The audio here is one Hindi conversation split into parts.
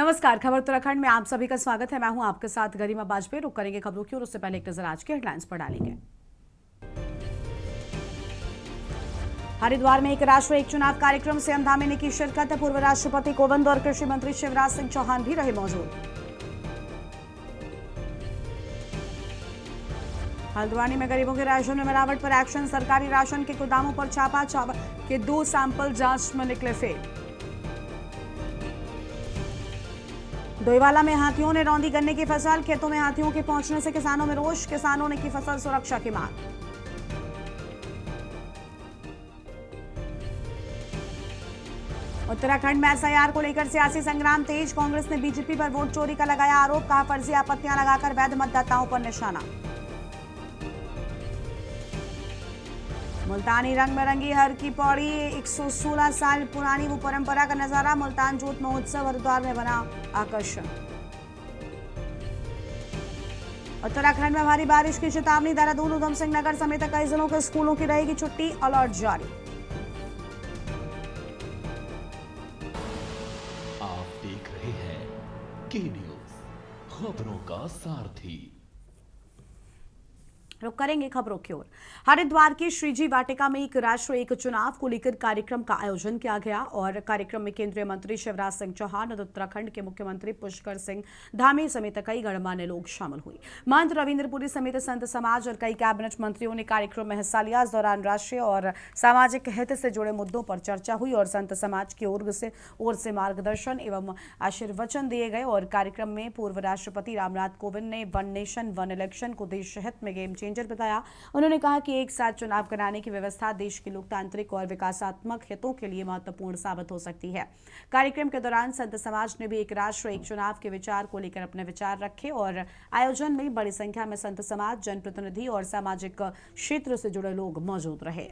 नमस्कार, खबर उत्तराखंड में आप सभी का स्वागत है। मैं हूं आपके साथ गरिमा बाजपेयी। रुक करेंगे खबरों की और उससे पहले एक नजर आज के हेडलाइंस पर डालेंगे। हरिद्वार में एक राष्ट्र एक चुनाव कार्यक्रम से अंधामे ने की शिरकत। पूर्व राष्ट्रपति कोविंद और कृषि मंत्री शिवराज सिंह चौहान भी रहे मौजूद। हल्द्वानी में गरीबों के राशन में मिलावट पर एक्शन। सरकारी राशन के गोदामों पर छापा। चावल के 2 सैंपल जांच में निकले फेल। डोईवाला में हाथियों ने रौंदी गन्ने की फसल। खेतों में हाथियों के पहुंचने से किसानों में रोष। किसानों ने की फसल सुरक्षा की मांग। उत्तराखंड में एसआईआर को लेकर सियासी संग्राम तेज। कांग्रेस ने बीजेपी पर वोट चोरी का लगाया आरोप। कहा फर्जी आपत्तियां लगाकर वैध मतदाताओं पर निशाना। मुल्तानी रंग में रंगी हर की पौड़ी। 116 साल पुरानी वो परंपरा का नजारा। मुल्तान जोत महोत्सव हरिद्वार में बना आकर्षण। उत्तराखंड में भारी बारिश की चेतावनी। देहरादून, उधम सिंह नगर समेत कई जिलों के स्कूलों की रहेगी छुट्टी। अलर्ट जारी। आप देख रहे हैं के न्यूज, खबरों का सारथी। रुक करेंगे खबरों की ओर। हरिद्वार की श्रीजी वाटिका में एक राष्ट्र एक चुनाव को लेकर कार्यक्रम का आयोजन किया गया और कार्यक्रम में केंद्रीय मंत्री शिवराज सिंह चौहान और उत्तराखंड के मुख्यमंत्री पुष्कर सिंह धामी समेत कई गणमान्य लोग शामिल हुए। महंत रविंद्रपुरी समेत संत समाज और कई कैबिनेट मंत्रियों ने कार्यक्रम में हिस्सा लिया। इस दौरान राष्ट्रीय और सामाजिक हित से जुड़े मुद्दों पर चर्चा हुई और संत समाज की ओर से मार्गदर्शन एवं आशीर्वचन दिए गए। और कार्यक्रम में पूर्व राष्ट्रपति रामनाथ कोविंद ने वन नेशन वन इलेक्शन को देश हित में गेम चेंजर बताया। उन्होंने कहा कि एक साथ चुनाव कराने की व्यवस्था देश के लोकतांत्रिक और विकासात्मक हितों के लिए महत्वपूर्ण साबित हो सकती है। कार्यक्रम के दौरान संत समाज ने भी एक राष्ट्र एक चुनाव के विचार को लेकर अपने विचार रखे और आयोजन में बड़ी संख्या में संत समाज, जनप्रतिनिधि और सामाजिक क्षेत्र से जुड़े लोग मौजूद रहे।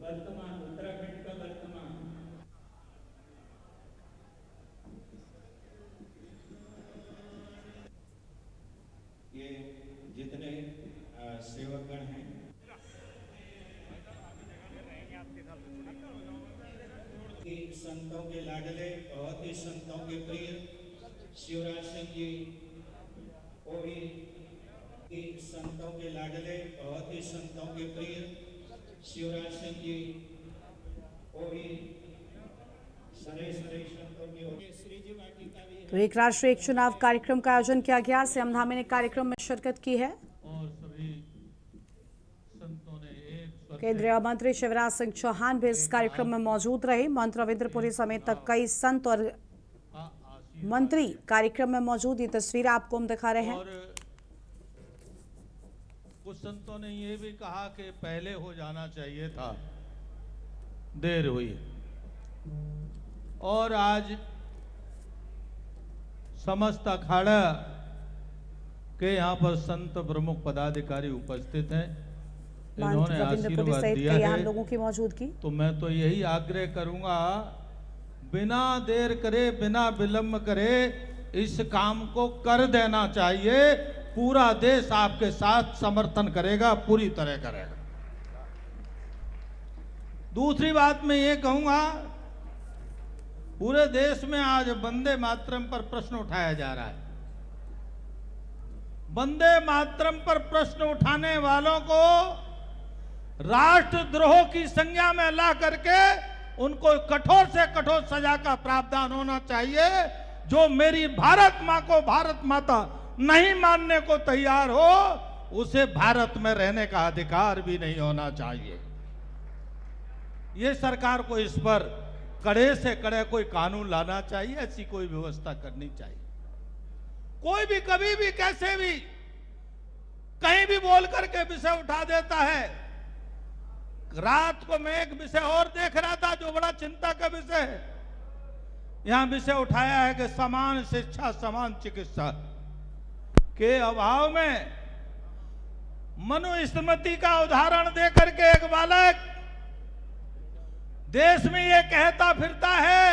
वर्तमान उत्तराखंड का वर्तमान ये जितने सेवकगण हैं कि संतों के लाडले, बहुत ही संतों के प्रिय शिवराज सिंह जी, वो भी संतों के लाडले, बहुत ही संतों के प्रिय शिवराज सिंह जी, वो भी सरे संतों के श्रीजी वाटिका भी। तो एक राष्ट्र एक चुनाव कार्यक्रम का आयोजन किया गया। सीएम धामी ने कार्यक्रम में शिरकत की है और सभी संतों ने एक केंद्रीय मंत्री शिवराज सिंह चौहान भी इस कार्यक्रम में मौजूद रहे। मंत्री रविंद्रपुरी समेत कई संत और मंत्री कार्यक्रम में मौजूद। ये तस्वीर आपको हम दिखा रहे हैं। कुछ संतों ने ये भी कहा कि पहले हो जाना चाहिए था, देर हुई। और आज समस्त अखाड़ा के यहाँ पर संत प्रमुख पदाधिकारी उपस्थित हैं। इन्होंने आशीर्वाद दिया है लोगों की मौजूदगी। तो मैं तो यही आग्रह करूंगा, बिना देर करे, बिना विलंब करे इस काम को कर देना चाहिए। पूरा देश आपके साथ समर्थन करेगा, पूरी तरह करेगा। दूसरी बात मैं ये कहूंगा, पूरे देश में आज वंदे मातरम पर प्रश्न उठाया जा रहा है। वंदे मातरम पर प्रश्न उठाने वालों को राष्ट्रद्रोह की संज्ञा में ला करके उनको कठोर से कठोर सजा का प्रावधान होना चाहिए। जो मेरी भारत मां को भारत माता नहीं मानने को तैयार हो, उसे भारत में रहने का अधिकार भी नहीं होना चाहिए। ये सरकार को इस पर कड़े से कड़े कोई कानून लाना चाहिए, ऐसी कोई व्यवस्था करनी चाहिए। कोई भी कभी भी कैसे भी कहीं भी बोल करके विषय उठा देता है। रात को मैं एक विषय और देख रहा था जो बड़ा चिंता का विषय है। यहां विषय उठाया है कि समान शिक्षा समान चिकित्सा के अभाव में मनुस्मृति का उदाहरण देकर के एक बालक देश में ये कहता फिरता है,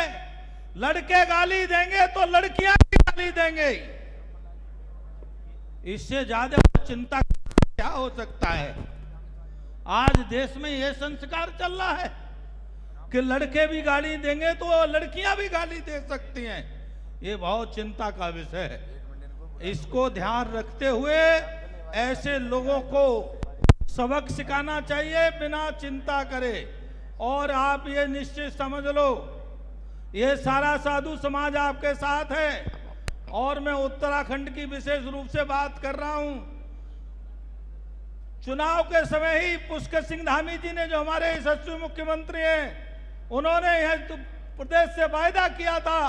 लड़के गाली देंगे तो लड़कियां भी गाली देंगे। इससे ज्यादा चिंता क्या हो सकता है। आज देश में यह संस्कार चल रहा है कि लड़के भी गाली देंगे तो लड़कियां भी गाली दे सकती हैं। ये बहुत चिंता का विषय है। इसको ध्यान रखते हुए ऐसे लोगों को सबक सिखाना चाहिए बिना चिंता करे। और आप ये निश्चित समझ लो, ये सारा साधु समाज आपके साथ है। और मैं उत्तराखंड की विशेष रूप से बात कर रहा हूं। चुनाव के समय ही पुष्कर सिंह धामी जी ने, जो हमारे यशस्वी मुख्यमंत्री हैं, उन्होंने यह प्रदेश से वायदा किया था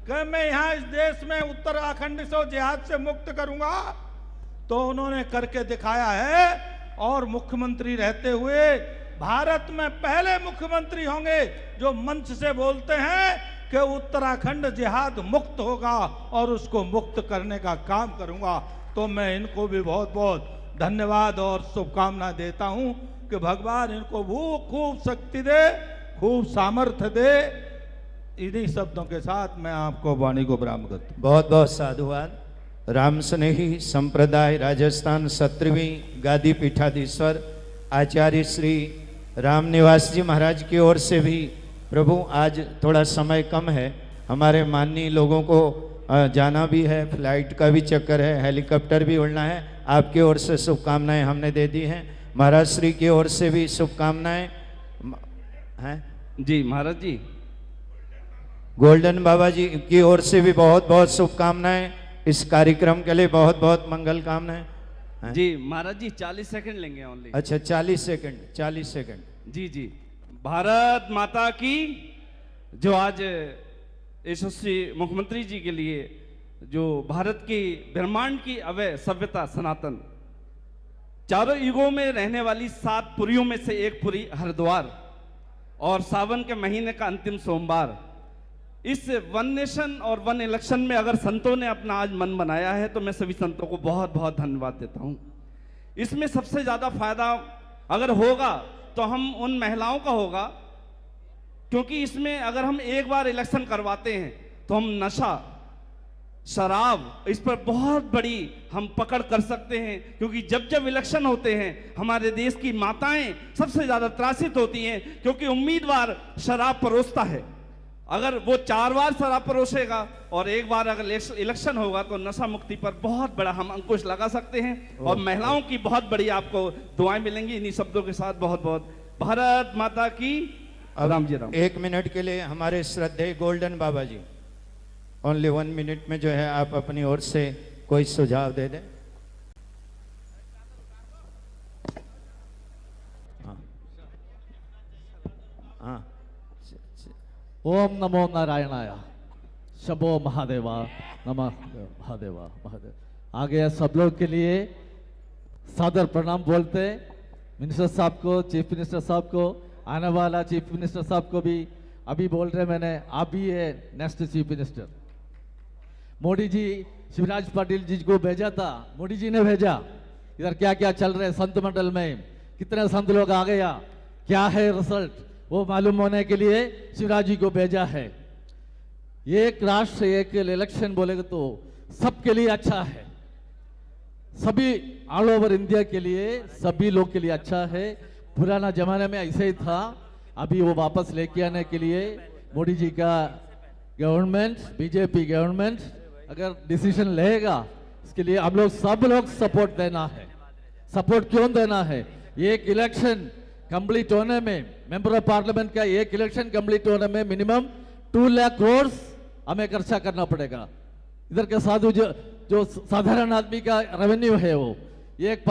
कि मैं यहां इस देश में उत्तराखंड से जिहाद से मुक्त करूंगा। तो उन्होंने करके दिखाया है। और मुख्यमंत्री रहते हुए भारत में पहले मुख्यमंत्री होंगे जो मंच से बोलते हैं कि उत्तराखंड जिहाद मुक्त होगा और उसको मुक्त करने का काम करूंगा। तो मैं इनको भी बहुत बहुत धन्यवाद और शुभकामनाएं देता हूं कि भगवान इनको वो खूब शक्ति दे, खूब सामर्थ्य दे। इन्हीं शब्दों के साथ मैं आपको वाणी को विराम करता हूं। बहुत बहुत साधुवाद। राम स्नेही संप्रदाय राजस्थान 17वीं गादी पीठाधीश्वर आचार्य श्री राम निवास जी महाराज की ओर से भी, प्रभु आज थोड़ा समय कम है, हमारे माननीय लोगों को जाना भी है, फ्लाइट का भी चक्कर है, हेलीकॉप्टर भी उड़ना है। आपकी ओर से शुभकामनाएं हमने दे दी हैं। महाराज श्री की ओर से भी शुभकामनाएं हैं जी। महाराज जी, गोल्डन बाबा जी की ओर से भी बहुत बहुत शुभकामनाएं। इस कार्यक्रम के लिए बहुत बहुत मंगल कामनाएं। जी महाराज जी, 40 सेकंड लेंगे ओनली। अच्छा 40 सेकंड, 40 सेकंड। जी जी। भारत माता की, जो आज यशस्वी मुख्यमंत्री जी के लिए जो भारत की ब्रह्मांड की अवय सभ्यता सनातन, चारों युगों में रहने वाली 7 पुरियों में से एक पुरी हरिद्वार, और सावन के महीने का अंतिम सोमवार, इस वन नेशन और वन इलेक्शन में अगर संतों ने अपना आज मन बनाया है तो मैं सभी संतों को बहुत बहुत धन्यवाद देता हूं। इसमें सबसे ज्यादा फायदा अगर होगा तो हम उन महिलाओं का होगा, क्योंकि इसमें अगर हम एक बार इलेक्शन करवाते हैं तो हम नशा, शराब, इस पर बहुत बड़ी हम पकड़ कर सकते हैं। क्योंकि जब जब इलेक्शन होते हैं हमारे देश की माताएं सबसे ज्यादा त्रासित होती हैं, क्योंकि उम्मीदवार शराब परोसता है। अगर वो 4 बार शराब परोसेगा और एक बार अगर इलेक्शन होगा तो नशा मुक्ति पर बहुत बड़ा हम अंकुश लगा सकते हैं। और महिलाओं की बहुत बड़ी आपको दुआएं मिलेंगी। इन्हीं शब्दों के साथ बहुत बहुत भारत माता की। राम जी राम। 1 मिनट के लिए हमारे श्रद्धेय गोल्डन बाबा जी, ओनली 1 मिनट में जो है आप अपनी ओर से कोई सुझाव दे दें। हाँ। ओम नमो नारायणाय, शंभो महादेवा, नमः महादेवा महादेव। आगे सब लोग के लिए सादर प्रणाम बोलते, मिनिस्टर साहब को, चीफ मिनिस्टर साहब को, आने वाला चीफ मिनिस्टर साहब को भी अभी बोल रहे मैंने, आप भी है next chief minister. Modi ji Shivraj Patil ji को भेजा था, मोदी जी ने भेजा। इधर क्या क्या चल रहे संत मंडल में, कितने संत लोग आ गया, क्या है रिजल्ट, वो मालूम होने के लिए शिवराज जी को भेजा है। एक राष्ट्र एक इलेक्शन बोलेगा तो सबके लिए अच्छा है, सभी ऑल ओवर इंडिया के लिए, सभी लोग के लिए अच्छा है। पुराना जमाने में ऐसे ही था, अभी वो वापस लेके आने के लिए मोदी जी का गवर्नमेंट, बीजेपी गवर्नमेंट अगर डिसीजन लेगा, इसके लिए हम लोग सब लोग सपोर्ट देना है। सपोर्ट क्यों देना है? एक इलेक्शन कंप्लीट होने में, मेंबर ऑफ पार्लियामेंट का एक इलेक्शन कंप्लीट होने में मिनिमम 2 लाख करोड़ हमें खर्चा करना पड़ेगा। इधर के साधु जो साधारण आदमी का रेवेन्यू है, वो एक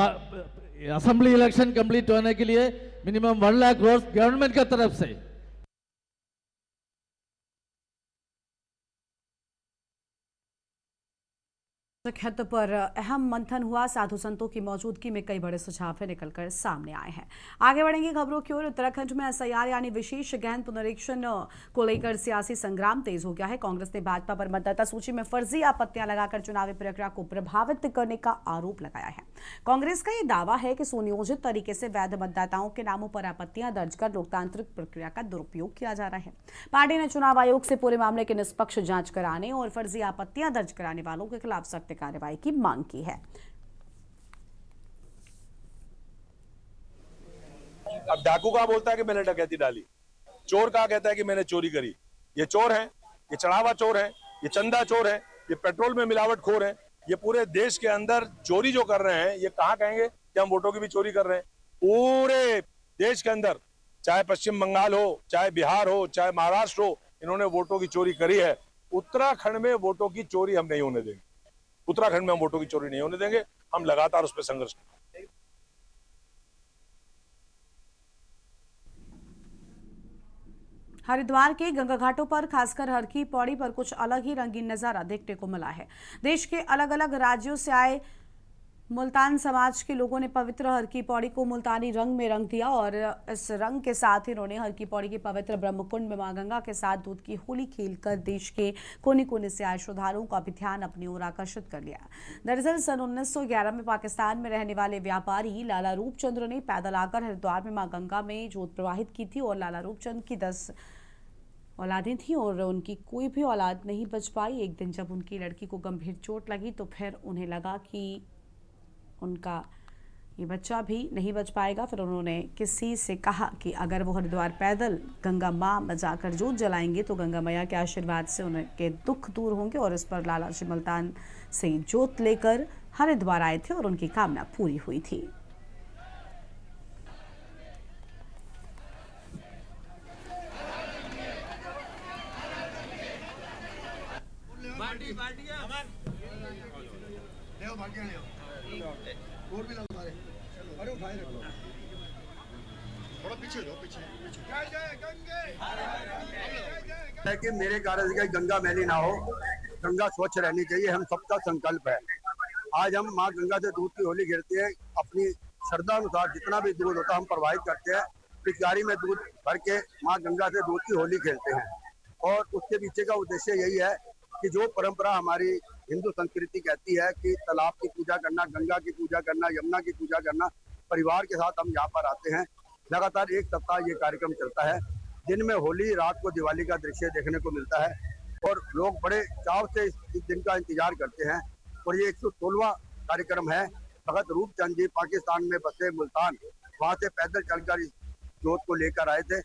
असेंबली इलेक्शन कंप्लीट होने के लिए मिनिमम 1 लाख करोड़ गवर्नमेंट की तरफ से। हित पर अहम मंथन हुआ। साधु संतों की मौजूदगी में कई बड़े सुझाव निकलकर सामने आए हैं। आगे बढ़ेंगे खबरों की ओर। उत्तराखंड में एसआईआर यानी विशेष गहन पुनरीक्षण को लेकर सियासी संग्राम तेज हो गया है। कांग्रेस ने भाजपा पर मतदाता सूची में फर्जी आपत्तियां लगाकर चुनावी प्रक्रिया को प्रभावित करने का आरोप लगाया है। कांग्रेस का यह दावा है कि सुनियोजित तरीके से वैध मतदाताओं के नामों पर आपत्तियां दर्ज कर लोकतांत्रिक प्रक्रिया का दुरुपयोग किया जा रहा है। पार्टी ने चुनाव आयोग से पूरे मामले की निष्पक्ष जांच कराने और फर्जी आपत्तियां दर्ज कराने वालों के खिलाफ सख्त कार्रवाई की मांग की है। अब डाकू कहाँ बोलता है कि मैंने डकैती डाली, चोर कहाँ कहता है कि मैंने चोरी करी। ये चोर है, ये चढ़ावा चोर है, ये चंदा चोर है, ये पेट्रोल में मिलावट खोर है। ये पूरे देश के अंदर चोरी जो कर रहे हैं, ये कहाँ कहेंगे कि हम वोटों की भी चोरी कर रहे हैं। पूरे देश के अंदर, चाहे पश्चिम बंगाल हो, चाहे बिहार हो, चाहे महाराष्ट्र हो, इन्होंने वोटों की चोरी करी है। उत्तराखंड में वोटों की चोरी हम नहीं होने देंगे। उत्तराखंड में हम वोटों की चोरी नहीं होने देंगे। हम लगातार उस पर संघर्ष करेंगे। हरिद्वार के गंगा घाटों पर खासकर हर की पौड़ी पर कुछ अलग ही रंगीन नजारा देखने को मिला है। देश के अलग अलग राज्यों से आए मुल्तान समाज के लोगों ने पवित्र हर की पौड़ी को मुल्तानी रंग में रंग दिया और इस रंग के साथ ही उन्होंने हर की पौड़ी के पवित्र ब्रह्मकुंड में मां गंगा के साथ दूध की होली खेलकर देश के कोने कोने से आए श्रद्धालुओं का भी ध्यान अपनी ओर आकर्षित कर लिया। दरअसल सन 1911 में पाकिस्तान में रहने वाले व्यापारी लाला रूपचंद्र ने पैदल आकर हरिद्वार में मां गंगा में जोत प्रवाहित की थी और लाला रूपचंद की 10 औलादें थीं और उनकी कोई भी औलाद नहीं बच पाई। एक दिन जब उनकी लड़की को गंभीर चोट लगी तो फिर उन्हें लगा कि उनका ये बच्चा भी नहीं बच पाएगा। फिर उन्होंने किसी से कहा कि अगर वो हरिद्वार पैदल गंगा माँ में जाकर जोत जलाएंगे तो गंगा मैया के आशीर्वाद से उनके दुख दूर होंगे। और इस पर लाला जी मुल्तान से जोत लेकर हरिद्वार आए थे और उनकी कामना पूरी हुई थी। है कि मेरे कार्य से गंगा मैली ना हो, गंगा स्वच्छ रहनी चाहिए, हम सबका संकल्प है। आज हम माँ गंगा से दूध की होली खेलते हैं। अपनी श्रद्धा अनुसार जितना भी दूध होता है हम प्रवाहित करते हैं। पिचकारी में दूध भर के माँ गंगा से दूध की होली खेलते हैं। और उसके पीछे का उद्देश्य यही है कि जो परंपरा हमारी हिंदू संस्कृति कहती है कि तालाब की पूजा करना, गंगा की पूजा करना, यमुना की पूजा करना, परिवार के साथ हम यहाँ पर आते हैं। लगातार एक सप्ताह ये कार्यक्रम चलता है। दिन में होली, रात को दिवाली का दृश्य देखने को मिलता है और लोग बड़े चाव से इस दिन का इंतजार करते हैं। और ये 116वां कार्यक्रम है। भगत रूपचंद जी पाकिस्तान में बसे मुल्तान, वहां से पैदल चलकर इस जोत को लेकर आए थे।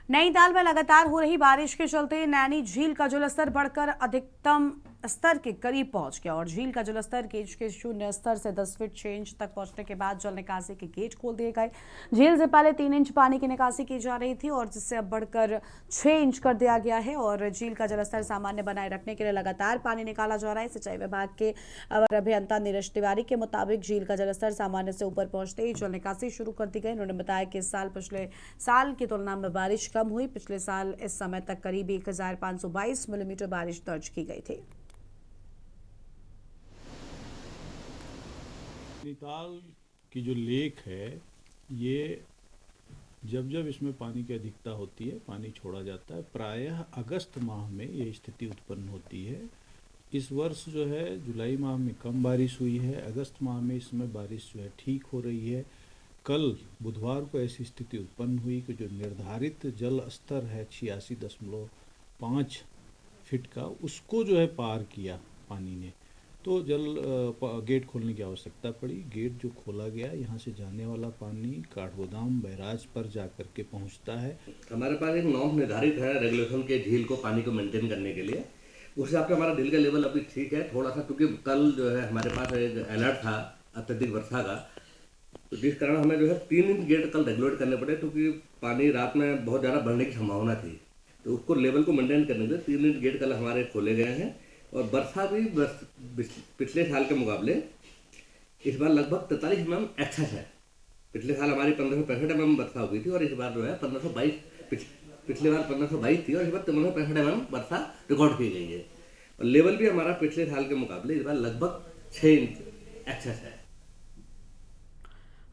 नैनीताल में लगातार हो रही बारिश के चलते नैनी झील का जलस्तर बढ़कर अधिकतम स्तर के करीब पहुंच गया और झील का जलस्तर गेज के शून्य स्तर से 10 फीट 6 इंच तक पहुंचने के बाद जल निकासी के गेट खोल दिए गए। झील से पहले 3 इंच पानी की निकासी की जा रही थी और जिससे अब बढ़कर 6 इंच कर दिया गया है और झील का जलस्तर सामान्य बनाए रखने के लिए लगातार पानी निकाला जा रहा है। सिंचाई विभाग के अवर अभियंता नीरज तिवारी के मुताबिक झील का जलस्तर सामान्य से ऊपर पहुंचते ही जल निकासी शुरू कर दी गई। उन्होंने बताया कि इस साल पिछले साल की तुलना में बारिश कम हुई। पिछले साल इस समय तक करीब 1522 मिलीमीटर बारिश दर्ज की गई थी। नैनीताल की जो लेक है, ये जब जब इसमें पानी की अधिकता होती है, पानी छोड़ा जाता है। प्रायः अगस्त माह में ये स्थिति उत्पन्न होती है। इस वर्ष जो है जुलाई माह में कम बारिश हुई है, अगस्त माह में इसमें बारिश जो है ठीक हो रही है। कल बुधवार को ऐसी स्थिति उत्पन्न हुई कि जो निर्धारित जल स्तर है 86.5 फीट का, उसको जो है पार किया पानी ने, तो गेट खोलने की आवश्यकता पड़ी। गेट जो खोला गया, यहाँ से जाने वाला पानी काठगोदाम बैराज पर जा कर के पहुँचता है। हमारे पास एक नॉर्म निर्धारित है रेगुलेशन के झील को पानी को मेंटेन करने के लिए। उस हिसाब से हमारा झील का लेवल अभी ठीक है थोड़ा सा, क्योंकि कल जो है हमारे पास एक अलर्ट था अत्यधिक वर्षा का, तो जिस कारण हमें जो है 3 इंच गेट कल रेगुलेट करने पड़े, क्योंकि पानी रात में बहुत ज़्यादा बढ़ने की संभावना थी। तो उसको लेवल को मेंटेन करने के लिए 3 इंच गेट कल हमारे खोले गए हैं। और वर्षा भी पिछले साल के मुकाबले इस बार लगभग 43 mm एक्सेस है। पिछले साल हमारी 1565 mm वर्षा हुई थी और इस बार जो है 1522, पिछले बार 1522 थी और इस बार 1565 mm वर्षा रिकॉर्ड की गई है। और लेवल भी हमारा पिछले साल के मुकाबले इस बार लगभग 6 इंच एक्सेस है।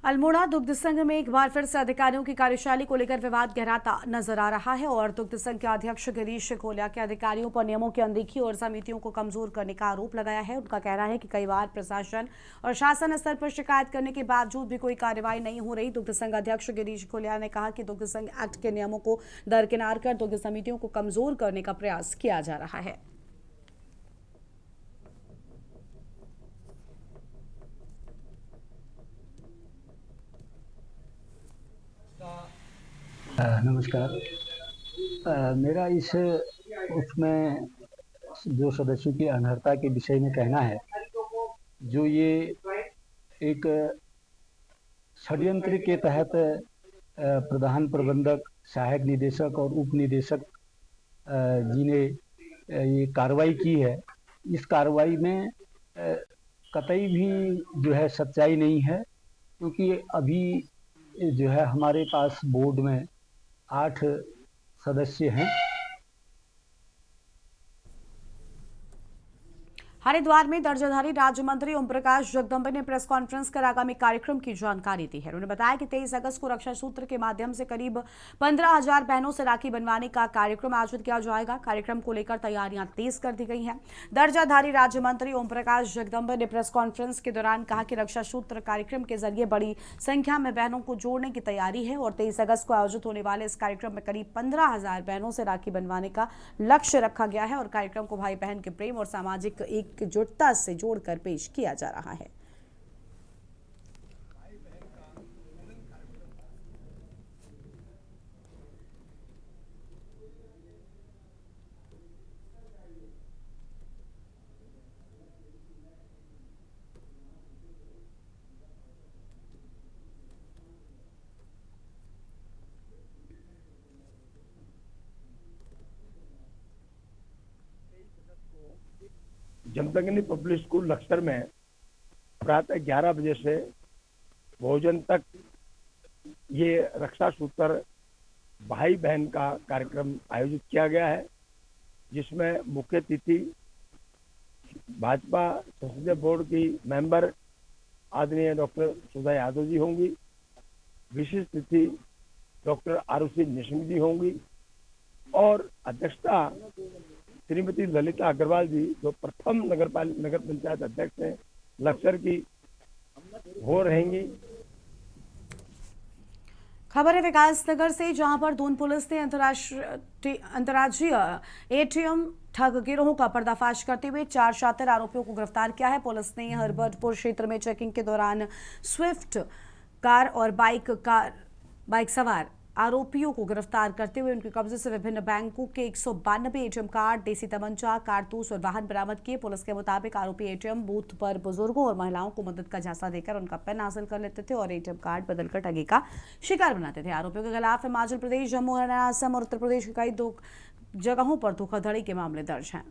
अल्मोड़ा दुग्ध संघ में एक बार फिर से अधिकारियों की कार्यशैली को लेकर विवाद गहराता नजर आ रहा है और दुग्ध संघ के अध्यक्ष गिरीश खोलिया के अधिकारियों पर नियमों की अनदेखी और समितियों को कमजोर करने का आरोप लगाया है। उनका कहना है कि कई बार प्रशासन और शासन स्तर पर शिकायत करने के बावजूद भी कोई कार्रवाई नहीं हो रही। दुग्ध संघ अध्यक्ष गिरीश खोलिया ने कहा कि दुग्ध संघ एक्ट के नियमों को दरकिनार कर दुग्ध समितियों को कमजोर करने का प्रयास किया जा रहा है। नमस्कार। मेरा इस उसमें जो सदस्यों की अनर्हता के विषय में कहना है, जो ये एक षड्यंत्र के तहत प्रधान प्रबंधक, सहायक निदेशक और उप निदेशक जी ने ये कार्रवाई की है, इस कार्रवाई में कतई भी जो है सच्चाई नहीं है, क्योंकि अभी जो है हमारे पास बोर्ड में 8 सदस्य हैं। हरिद्वार में दर्जाधारी राज्य मंत्री ओम प्रकाश जगदम्बे ने प्रेस कॉन्फ्रेंस कर आगामी कार्यक्रम की जानकारी दी है। उन्होंने बताया कि 23 अगस्त को रक्षा सूत्र के माध्यम से करीब 15,000 बहनों से राखी बनवाने का कार्यक्रम आयोजित किया जाएगा। कार्यक्रम को लेकर तैयारियां तेज कर दी गई हैं। दर्जाधारी राज्य मंत्री ओम प्रकाश जगदम्बे ने प्रेस कॉन्फ्रेंस के दौरान कहा कि रक्षा सूत्र कार्यक्रम के जरिए बड़ी संख्या में बहनों को जोड़ने की तैयारी है और 23 अगस्त को आयोजित होने वाले इस कार्यक्रम में करीब 15,000 बहनों से राखी बनवाने का लक्ष्य रखा गया है और कार्यक्रम को भाई बहन के प्रेम और सामाजिक एकजुटता से जोड़कर पेश किया जा रहा है। जमदग्नि पब्लिक स्कूल लक्सर में प्रातः 11 बजे से भोजन तक ये रक्षा सूत्र भाई बहन का कार्यक्रम आयोजित किया गया है, जिसमें मुख्य अतिथि भाजपा संसदीय बोर्ड की मेंबर आदरणीय डॉक्टर सुधा यादव जी होंगी। विशिष्ट अतिथि डॉक्टर आरुषि निशंक जी होंगी और अध्यक्षता श्रीमती ललिता अग्रवाल जी, जो प्रथम नगर पंचायत अध्यक्ष हैं लक्सर की, हो रहेंगी। खबर है विकास नगर से, जहां पर दून पुलिस ने अंतर्राज्यीय एटीएम ठग गिरोह का पर्दाफाश करते हुए 4 शातिर आरोपियों को गिरफ्तार किया है। पुलिस ने हरबतपुर क्षेत्र में चेकिंग के दौरान स्विफ्ट कार और बाइक सवार आरोपियों को गिरफ्तार करते हुए उनके कब्जे से विभिन्न बैंकों के 192 एटीएम कार्ड, देसी तमंचा, कारतूस और वाहन बरामद किए। पुलिस के मुताबिक आरोपी एटीएम बूथ पर बुजुर्गों और महिलाओं को मदद का झांसा देकर उनका पिन हासिल कर लेते थे और एटीएम कार्ड बदलकर ठगी का शिकार बनाते थे। आरोपियों के खिलाफ हिमाचल प्रदेश, जम्मू, हरियाणा, असम और उत्तर प्रदेश की कई 2 जगहों पर धोखाधड़ी के मामले दर्ज हैं।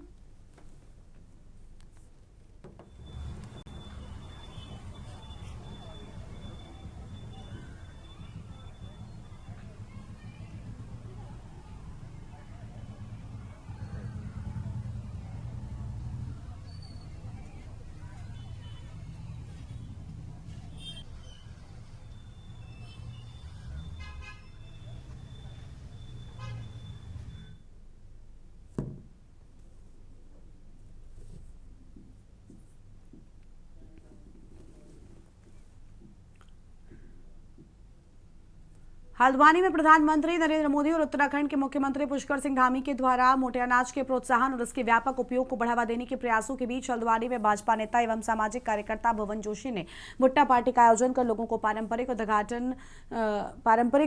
हल्द्वानी में प्रधानमंत्री नरेंद्र मोदी और उत्तराखंड के मुख्यमंत्री पुष्कर सिंह धामी के द्वारा मोटे अनाज के प्रोत्साहन और उसके व्यापक उपयोग को बढ़ावा देने के प्रयासों के बीच हल्द्वानी में भाजपा नेता एवं सामाजिक कार्यकर्ता भुवन जोशी ने भुट्टा पार्टी का आयोजन कर लोगों को पारंपरिक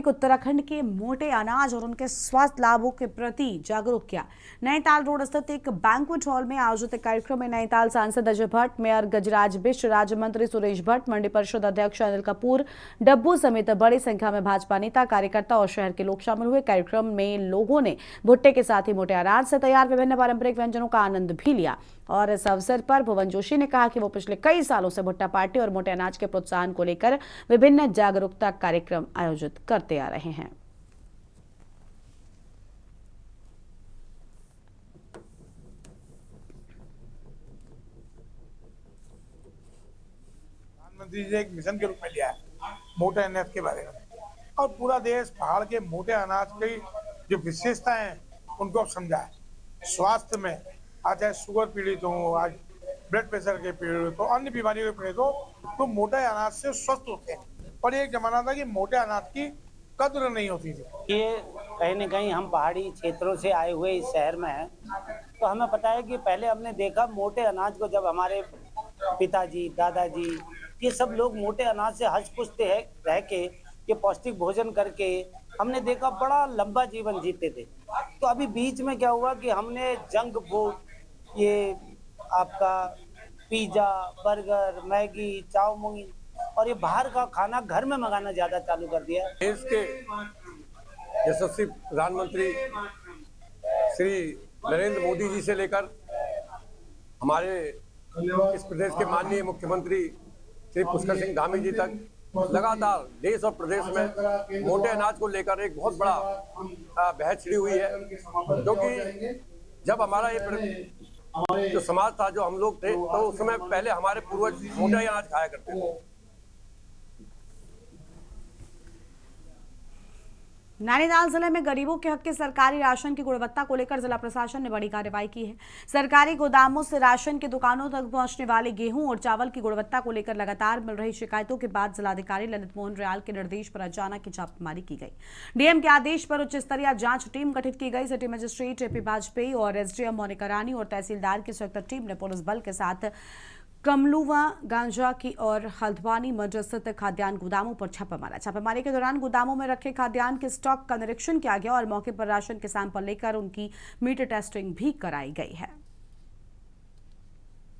उत्तराखंड के मोटे अनाज और उनके स्वास्थ्य लाभों के प्रति जागरूक किया। नैनीताल रोड स्थित एक बैंक्वेट हॉल में आयोजित कार्यक्रम में नैनीताल सांसद अजय भट्ट, मेयर गजराज बिष्ट, राज्य मंत्री सुरेश भट्ट, मंडी परिषद अध्यक्ष अनिल कपूर, डब्बू समेत बड़ी संख्या में भाजपा नेता, कार्यकर्ता और शहर के लोग शामिल हुए। कार्यक्रम में लोगों ने भुट्टे के साथ ही मोटे अनाज से तैयार विभिन्न पारंपरिक व्यंजनों का आनंद भी लिया और इस अवसर पर भुवन जोशी ने कहा कि वो पिछले कई सालों से भुट्टा पार्टी और मोटे अनाज के प्रोत्साहन को लेकर विभिन्न जागरूकता कार्यक्रम आयोजित करते आ रहे हैं। प्रधानमंत्री जी ने एक मिशन के रूप में लिया है मोटे अनाज के बारे में, और पूरा देश पहाड़ के मोटे अनाज की जो विशेषताएं हैं उनको अब समझा है। स्वास्थ्य में आज चाहे शुगर पीड़ित हो, आज ब्लड प्रेशर के पीड़ित हो, अन्य बीमारियों के पीड़ित हो, तो मोटे अनाज से स्वस्थ होते हैं। और एक जमाना था कि मोटे अनाज की कद्र नहीं होती थी। ये कहीं न कहीं हम पहाड़ी क्षेत्रों से आए हुए इस शहर में हैं, तो हमें पता है कि पहले हमने देखा मोटे अनाज को, जब हमारे पिताजी, दादाजी, ये सब लोग मोटे अनाज से हष्ट पुष्ट रह के ये पौष्टिक भोजन करके हमने देखा बड़ा लंबा जीवन जीते थे। तो अभी बीच में क्या हुआ कि हमने जंक फूड, ये आपका पिज्जा, बर्गर, मैगी, चाउमीन और ये बाहर का खाना घर में मंगाना ज्यादा चालू कर दिया। देश के यशस्वी प्रधानमंत्री श्री नरेंद्र मोदी जी से लेकर हमारे इस प्रदेश के माननीय मुख्यमंत्री श्री पुष्कर सिंह धामी जी तक लगातार देश और प्रदेश में मोटे अनाज को लेकर एक बहुत बड़ा बहस छिड़ी हुई है, क्योंकि जब हमारा ये जो समाज था, जो हम लोग थे, तो उस समय पहले हमारे पूर्वज मोटा अनाज खाया करते थे। नैनीताल जिले में गरीबों के हक के सरकारी राशन की गुणवत्ता को लेकर जिला प्रशासन ने बड़ी कार्रवाई की है। सरकारी गोदामों से राशन की दुकानों तक पहुंचने वाले गेहूं और चावल की गुणवत्ता को लेकर लगातार मिल रही शिकायतों के बाद जिलाधिकारी ललित मोहन रियाल के निर्देश पर अचानक छापेमारी की गई। डीएम के आदेश पर उच्च स्तरीय जांच टीम गठित की गई। सिटी मजिस्ट्रेट एपी वाजपेयी और एसडीएम मोनिका रानी और तहसीलदार की संयुक्त टीम ने पुलिस बल के साथ कमलुवा, गांजा की और हल्द्वानी मध्य स्थित खाद्यान्न गोदामों पर छापा मारा। छापेमारी के दौरान गोदामों में रखे खाद्यान्न के स्टॉक का निरीक्षण किया गया और मौके पर राशन के सैंपल लेकर उनकी मीटर टेस्टिंग भी कराई गई है।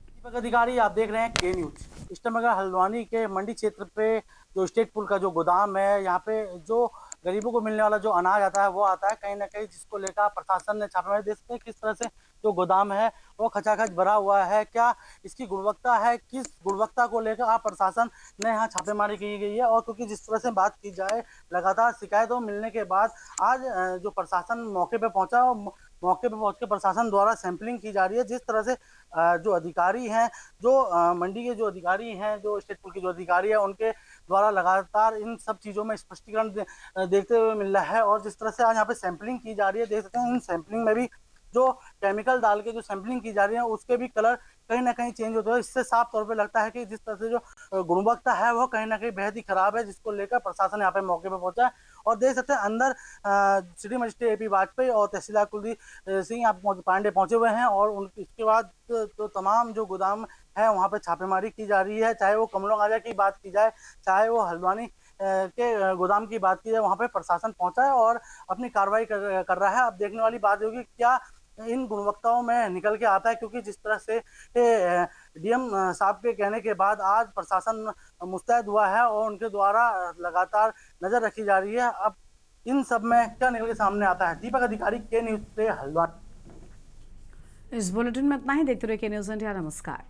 दीपक अधिकारी, आप देख रहे हैं के न्यूज। इस टाइम अगर हल्द्वानी के मंडी क्षेत्र पे जो स्टेट पुल का जो गोदाम है, यहाँ पे जो गरीबों को मिलने वाला जो अनाज आता है वो आता है कहीं ना कहीं, जिसको लेकर प्रशासन ने छापेमारी। देख सकते हैं किस तरह से जो गोदाम है वो खचाखच भरा हुआ है। क्या इसकी गुणवत्ता है, किस गुणवत्ता को लेकर आप प्रशासन ने यहाँ छापेमारी की गई है। और क्योंकि जिस तरह से बात की जाए, लगातार शिकायतों मिलने के बाद आज जो प्रशासन मौके पे पहुंचा, मौके पे पहुंच के प्रशासन द्वारा सैंपलिंग की जा रही है। जिस तरह से जो अधिकारी हैं, जो मंडी के जो अधिकारी हैं, जो स्टेट पुल के जो अधिकारी है, उनके द्वारा लगातार इन सब चीज़ों में स्पष्टीकरण देखते हुए मिल रहा है। और जिस तरह से आज यहाँ पे सैंपलिंग की जा रही है, देख सकते हैं इन सैंपलिंग में भी जो केमिकल डाल के जो सैंपलिंग की जा रही है उसके भी कलर कहीं ना कहीं चेंज होते हैं। इससे साफ तौर पे लगता है कि जिस तरह से जो गुणवत्ता है वो कहीं ना कहीं बेहद ही खराब है, जिसको लेकर प्रशासन यहाँ पे मौके पे पहुंचा है। और देख सकते हैं अंदर सिटी मजिस्ट्रेट एपी वाजपेयी और तहसीलदार कुलदीप सिंह पांडे पहुंचे हुए हैं। और इसके बाद तो तमाम जो गोदाम है वहाँ पे छापेमारी की जा रही है। चाहे वो कमलों गांजा की बात की जाए, चाहे वो हल्द्वानी के गोदाम की बात की जाए, वहाँ पे प्रशासन पहुंचा है और अपनी कार्रवाई कर रहा है। अब देखने वाली बात होगी क्या इन गुणवत्ताओं में निकल के आता है, क्योंकि जिस तरह से डीएम साहब के कहने के बाद आज प्रशासन मुस्तैद हुआ है और उनके द्वारा लगातार नजर रखी जा रही है। अब इन सब में क्या निकल के सामने आता है। दीपक अधिकारी, के न्यूज से हल्द्वानी। इस बुलेटिन में इतना ही। देखते रहिए के न्यूज इंडिया। नमस्कार।